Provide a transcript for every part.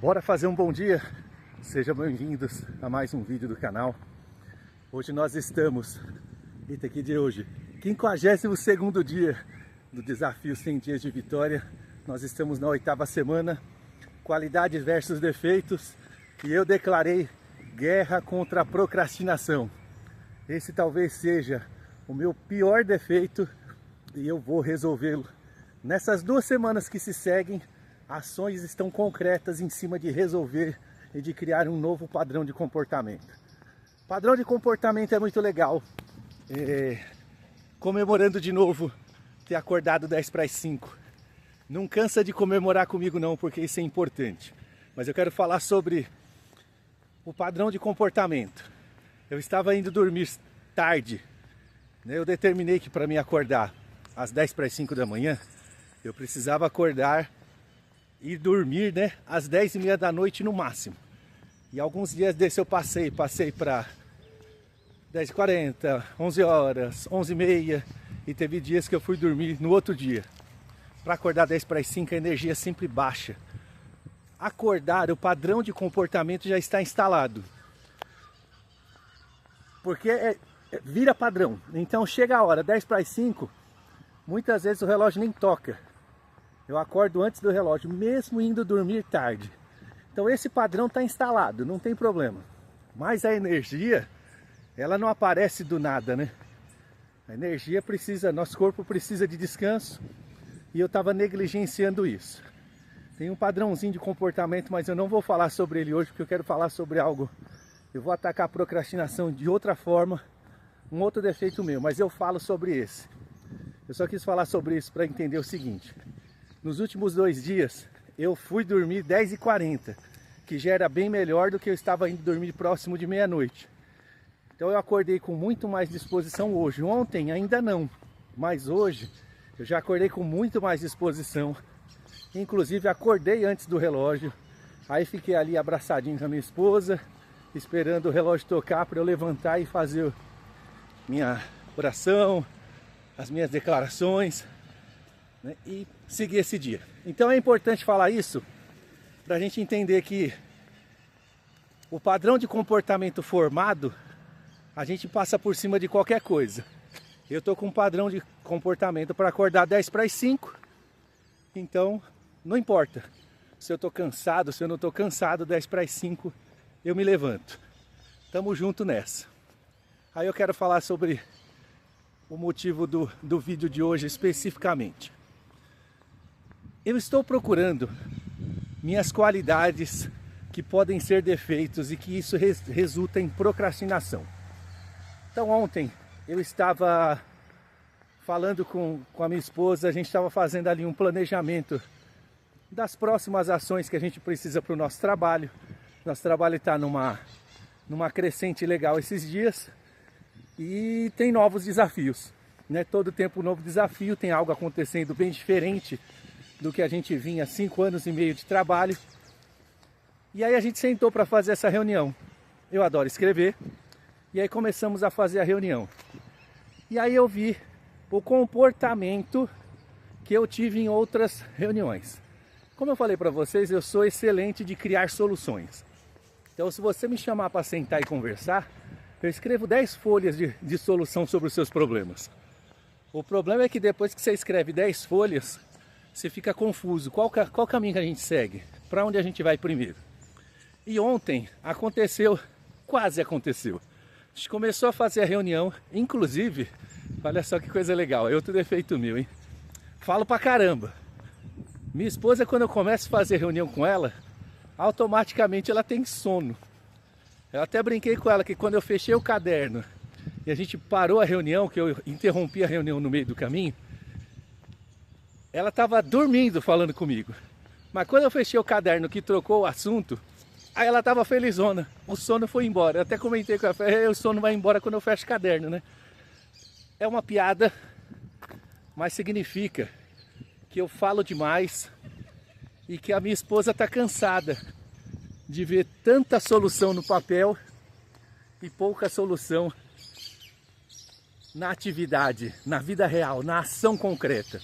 Bora fazer um bom dia? Sejam bem-vindos a mais um vídeo do canal. Hoje nós estamos, eita, que dia é hoje? 52º dia do desafio 100 dias de vitória. Nós estamos na 8ª semana, qualidade versus defeitos, e eu declarei guerra contra a procrastinação. Esse talvez seja o meu pior defeito e eu vou resolvê-lo. Nessas 2 semanas que se seguem, ações estão concretas em cima de resolver e de criar um novo padrão de comportamento. Padrão de comportamento é muito legal. Comemorando de novo ter acordado 10 para as 5. Não cansa de comemorar comigo não, porque isso é importante. Mas eu quero falar sobre o padrão de comportamento. Eu estava indo dormir tarde. Eu determinei que para me acordar às 10 para as 5 da manhã, eu precisava acordar e dormir, às 10h30 da noite no máximo. E alguns dias desse eu passei para 10h40, 11 horas, 11h30, e teve dias que eu fui dormir no outro dia. Para acordar 10 para as 5 a energia sempre baixa. Acordar, o padrão de comportamento já está instalado. Porque vira padrão. Então chega a hora, 10 para as 5, muitas vezes o relógio nem toca. Eu acordo antes do relógio, mesmo indo dormir tarde. Então esse padrão está instalado, não tem problema. Mas a energia, ela não aparece do nada, A energia precisa, nosso corpo precisa de descanso. E eu estava negligenciando isso. Tem um padrãozinho de comportamento, mas eu não vou falar sobre ele hoje, porque eu quero falar sobre algo. Eu vou atacar a procrastinação de outra forma, um outro defeito meu, mas eu falo sobre esse. Eu só quis falar sobre isso para entender o seguinte. Nos últimos 2 dias, eu fui dormir 10h40, que já era bem melhor do que eu estava indo dormir próximo de meia-noite. Então eu acordei com muito mais disposição hoje. Ontem ainda não, mas hoje eu já acordei com muito mais disposição. Inclusive acordei antes do relógio, aí fiquei ali abraçadinho com a minha esposa, esperando o relógio tocar para eu levantar e fazer minha oração, as minhas declarações, e seguir esse dia. Então é importante falar isso para a gente entender que o padrão de comportamento formado, a gente passa por cima de qualquer coisa. Eu estou com um padrão de comportamento para acordar 10 para as 5, então não importa se eu estou cansado, se eu não estou cansado, 10 para as 5 eu me levanto. Tamo junto nessa. Aí eu quero falar sobre o motivo do vídeo de hoje especificamente. Eu estou procurando minhas qualidades que podem ser defeitos e que isso resulta em procrastinação. Então ontem eu estava falando com a minha esposa, a gente estava fazendo ali um planejamento das próximas ações que a gente precisa para o nosso trabalho. Nosso trabalho está numa crescente legal esses dias e tem novos desafios. Todo tempo um novo desafio, tem algo acontecendo bem diferente do que a gente vinha 5 anos e meio de trabalho. E aí a gente sentou para fazer essa reunião. Eu adoro escrever. E aí começamos a fazer a reunião. E aí eu vi o comportamento que eu tive em outras reuniões. Como eu falei para vocês, eu sou excelente de criar soluções. Então se você me chamar para sentar e conversar, eu escrevo 10 folhas de solução sobre os seus problemas. O problema é que depois que você escreve 10 folhas, você fica confuso. Qual caminho que a gente segue? Para onde a gente vai primeiro? E ontem aconteceu, quase aconteceu. A gente começou a fazer a reunião, inclusive, olha só que coisa legal, é outro defeito meu, hein? Falo pra caramba. Minha esposa, quando eu começo a fazer reunião com ela, automaticamente ela tem sono. Eu até brinquei com ela que quando eu fechei o caderno e a gente parou a reunião, que eu interrompi a reunião no meio do caminho, ela estava dormindo falando comigo. Mas quando eu fechei o caderno que trocou o assunto, aí ela estava felizona. O sono foi embora. Eu até comentei com ela, o sono vai embora quando eu fecho o caderno, É uma piada, mas significa que eu falo demais e que a minha esposa está cansada de ver tanta solução no papel e pouca solução na atividade, na vida real, na ação concreta.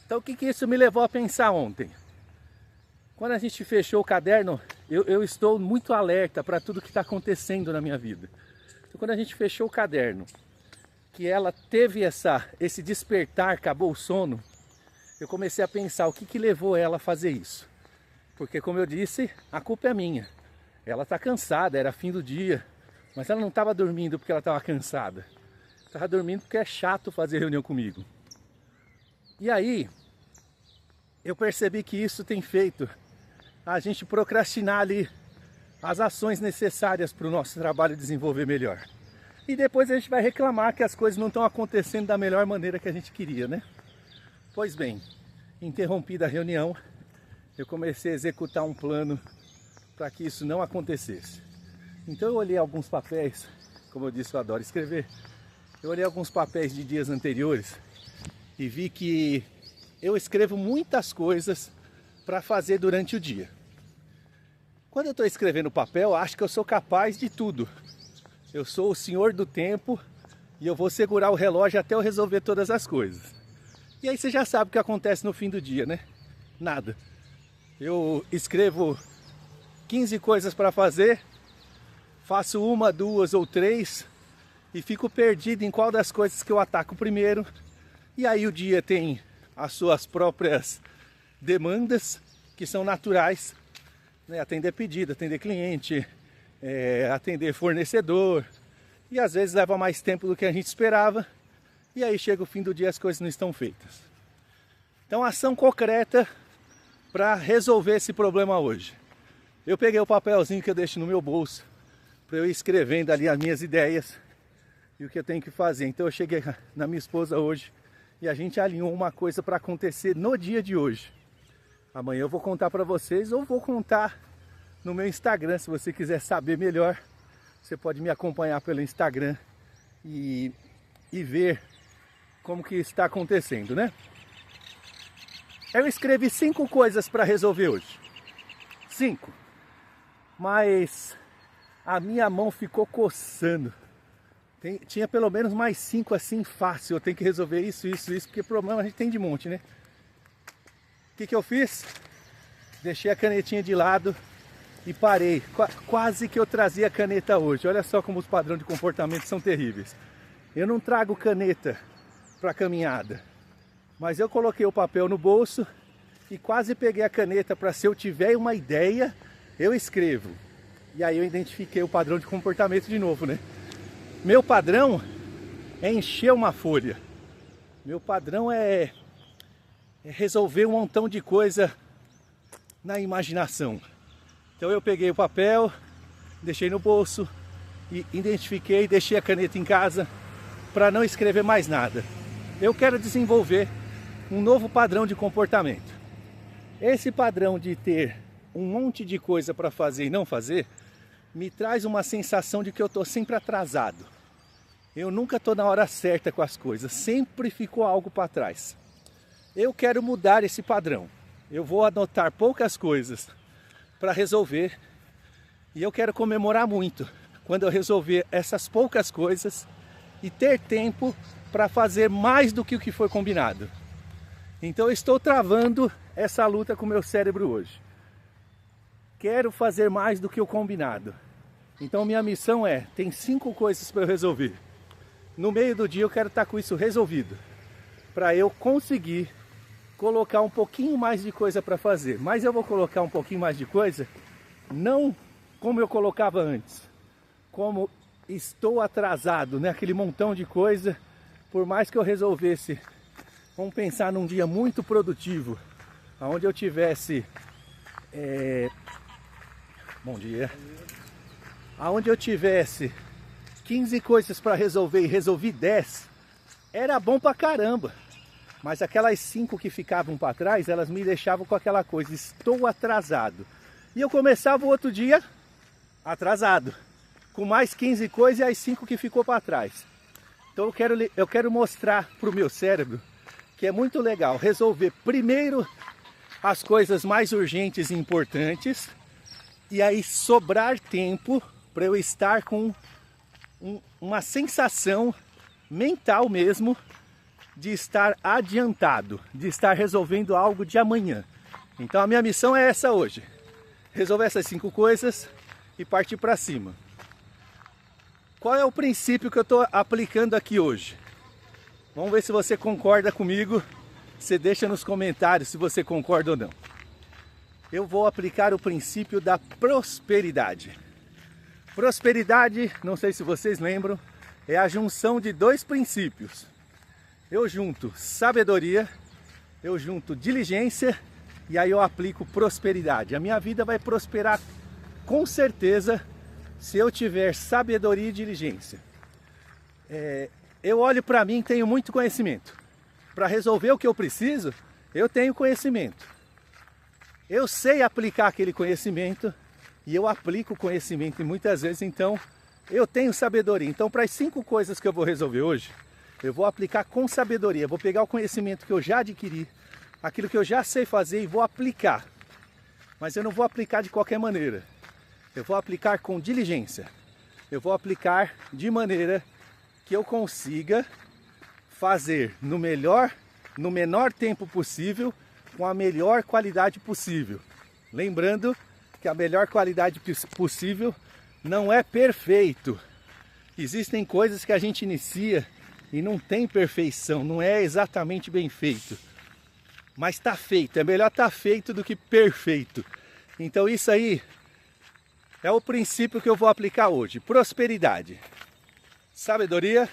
Então o que isso me levou a pensar ontem? Quando a gente fechou o caderno, eu estou muito alerta para tudo que está acontecendo na minha vida. Então, quando a gente fechou o caderno, que ela teve esse despertar, acabou o sono, eu comecei a pensar o que levou ela a fazer isso. Porque, como eu disse, a culpa é minha. Ela está cansada, era fim do dia, mas ela não estava dormindo porque ela estava cansada. Estava dormindo porque é chato fazer reunião comigo. E aí, eu percebi que isso tem feito a gente procrastinar ali as ações necessárias para o nosso trabalho desenvolver melhor. E depois a gente vai reclamar que as coisas não estão acontecendo da melhor maneira que a gente queria, né? Pois bem, interrompida a reunião, eu comecei a executar um plano para que isso não acontecesse. Então eu olhei alguns papéis, como eu disse, eu adoro escrever. Eu olhei alguns papéis de dias anteriores e vi que eu escrevo muitas coisas para fazer durante o dia. Quando eu estou escrevendo papel, acho que eu sou capaz de tudo. Eu sou o senhor do tempo e eu vou segurar o relógio até eu resolver todas as coisas. E aí você já sabe o que acontece no fim do dia, né? Nada. Eu escrevo 15 coisas para fazer, faço 1, 2 ou 3 e fico perdido em qual das coisas que eu ataco primeiro. E aí o dia tem as suas próprias demandas, que são naturais, né? Atender pedido, atender cliente, atender fornecedor, e às vezes leva mais tempo do que a gente esperava, e aí chega o fim do dia e as coisas não estão feitas. Então, ação concreta para resolver esse problema hoje. Eu peguei o papelzinho que eu deixo no meu bolso, para eu ir escrevendo ali as minhas ideias e o que eu tenho que fazer. Então eu cheguei na minha esposa hoje e a gente alinhou uma coisa para acontecer no dia de hoje. Amanhã eu vou contar para vocês, ou vou contar no meu Instagram. Se você quiser saber melhor, você pode me acompanhar pelo Instagram e ver como que está acontecendo, né? Eu escrevi 5 coisas para resolver hoje. 5. Mas a minha mão ficou coçando. Tinha pelo menos mais 5 assim fácil. Eu tenho que resolver isso, porque problema a gente tem de monte, né? O que eu fiz? Deixei a canetinha de lado e parei. Quase que eu trazia a caneta hoje. Olha só como os padrões de comportamento são terríveis. Eu não trago caneta para caminhada, mas eu coloquei o papel no bolso e quase peguei a caneta para, se eu tiver uma ideia, eu escrevo. E aí eu identifiquei o padrão de comportamento de novo, né? Meu padrão é encher uma folha. Meu padrão é resolver um montão de coisa na imaginação. Então eu peguei o papel, deixei no bolso e identifiquei, deixei a caneta em casa para não escrever mais nada. Eu quero desenvolver um novo padrão de comportamento. Esse padrão de ter um monte de coisa para fazer e não fazer me traz uma sensação de que eu estou sempre atrasado. Eu nunca estou na hora certa com as coisas, sempre ficou algo para trás. Eu quero mudar esse padrão. Eu vou anotar poucas coisas para resolver e eu quero comemorar muito quando eu resolver essas poucas coisas e ter tempo para fazer mais do que o que foi combinado. Então eu estou travando essa luta com o meu cérebro hoje. Quero fazer mais do que o combinado. Então minha missão tem 5 coisas para eu resolver. No meio do dia eu quero estar com isso resolvido, para eu conseguir colocar um pouquinho mais de coisa para fazer. Mas eu vou colocar um pouquinho mais de coisa, não como eu colocava antes, como estou atrasado, né? Aquele montão de coisa. Por mais que eu resolvesse, vamos pensar num dia muito produtivo, onde eu tivesse bom dia, onde eu tivesse 15 coisas para resolver e resolvi 10, era bom pra caramba. Mas aquelas 5 que ficavam para trás, elas me deixavam com aquela coisa, estou atrasado. E eu começava o outro dia atrasado, com mais 15 coisas e as 5 que ficou para trás. Então eu quero mostrar para o meu cérebro que é muito legal resolver primeiro as coisas mais urgentes e importantes, e aí sobrar tempo para eu estar com uma sensação mental mesmo de estar adiantado, de estar resolvendo algo de amanhã. Então a minha missão é essa hoje. Resolver essas 5 coisas e partir para cima. Qual é o princípio que eu estou aplicando aqui hoje? Vamos ver se você concorda comigo. Você deixa nos comentários se você concorda ou não. Eu vou aplicar o princípio da prosperidade. Prosperidade, não sei se vocês lembram, é a junção de 2 princípios. Eu junto sabedoria, eu junto diligência e aí eu aplico prosperidade. A minha vida vai prosperar com certeza se eu tiver sabedoria e diligência. Eu olho para mim e tenho muito conhecimento. Para resolver o que eu preciso, eu tenho conhecimento. Eu sei aplicar aquele conhecimento e eu aplico o conhecimento e muitas vezes, então, eu tenho sabedoria. Então, para as 5 coisas que eu vou resolver hoje, eu vou aplicar com sabedoria. Vou pegar o conhecimento que eu já adquiri, aquilo que eu já sei fazer e vou aplicar. Mas eu não vou aplicar de qualquer maneira. Eu vou aplicar com diligência. Eu vou aplicar de maneira que eu consiga fazer no menor tempo possível, com a melhor qualidade possível. Lembrando que a melhor qualidade possível não é perfeito. Existem coisas que a gente inicia e não tem perfeição, não é exatamente bem feito. Mas está feito, é melhor estar feito do que perfeito. Então isso aí é o princípio que eu vou aplicar hoje. Prosperidade, sabedoria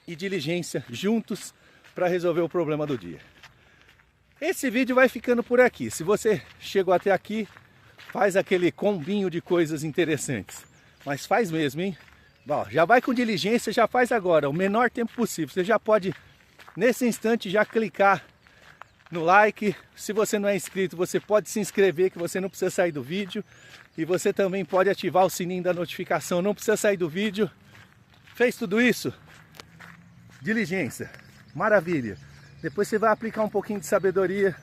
e diligência juntos para resolver o problema do dia. Esse vídeo vai ficando por aqui. Se você chegou até aqui, faz aquele combinho de coisas interessantes. Mas faz mesmo, hein? Bom, já vai com diligência, já faz agora, o menor tempo possível. Você já pode, nesse instante, já clicar no like. Se você não é inscrito, você pode se inscrever, que você não precisa sair do vídeo. E você também pode ativar o sininho da notificação, não precisa sair do vídeo. Fez tudo isso? Diligência, maravilha. Depois você vai aplicar um pouquinho de sabedoria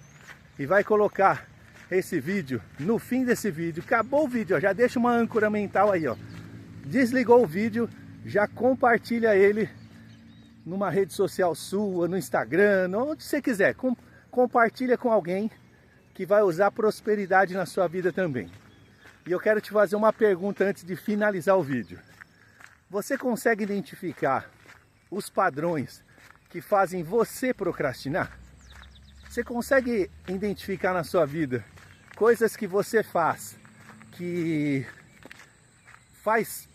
e vai colocar esse vídeo no fim desse vídeo. Acabou o vídeo, ó, já deixa uma âncora mental aí, ó. Desligou o vídeo, já compartilha ele numa rede social sua, no Instagram, onde você quiser. Compartilha com alguém que vai usar prosperidade na sua vida também. E eu quero te fazer uma pergunta antes de finalizar o vídeo. Você consegue identificar os padrões que fazem você procrastinar? Você consegue identificar na sua vida coisas que você faz que faz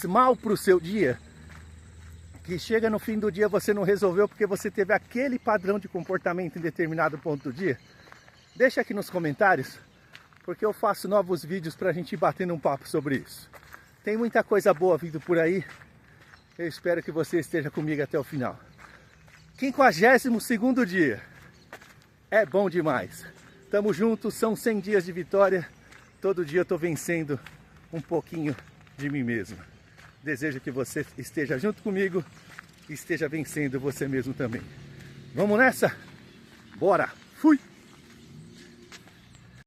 mal para o seu dia, que chega no fim do dia você não resolveu porque você teve aquele padrão de comportamento em determinado ponto do dia? Deixa aqui nos comentários, porque eu faço novos vídeos para a gente ir batendo um papo sobre isso. Tem muita coisa boa vindo por aí. Eu espero que você esteja comigo até o final. 52º dia. É bom demais. Tamo juntos, são 100 dias de vitória. Todo dia eu tô vencendo um pouquinho de mim mesmo. Desejo que você esteja junto comigo e esteja vencendo você mesmo também. Vamos nessa? Bora! Fui!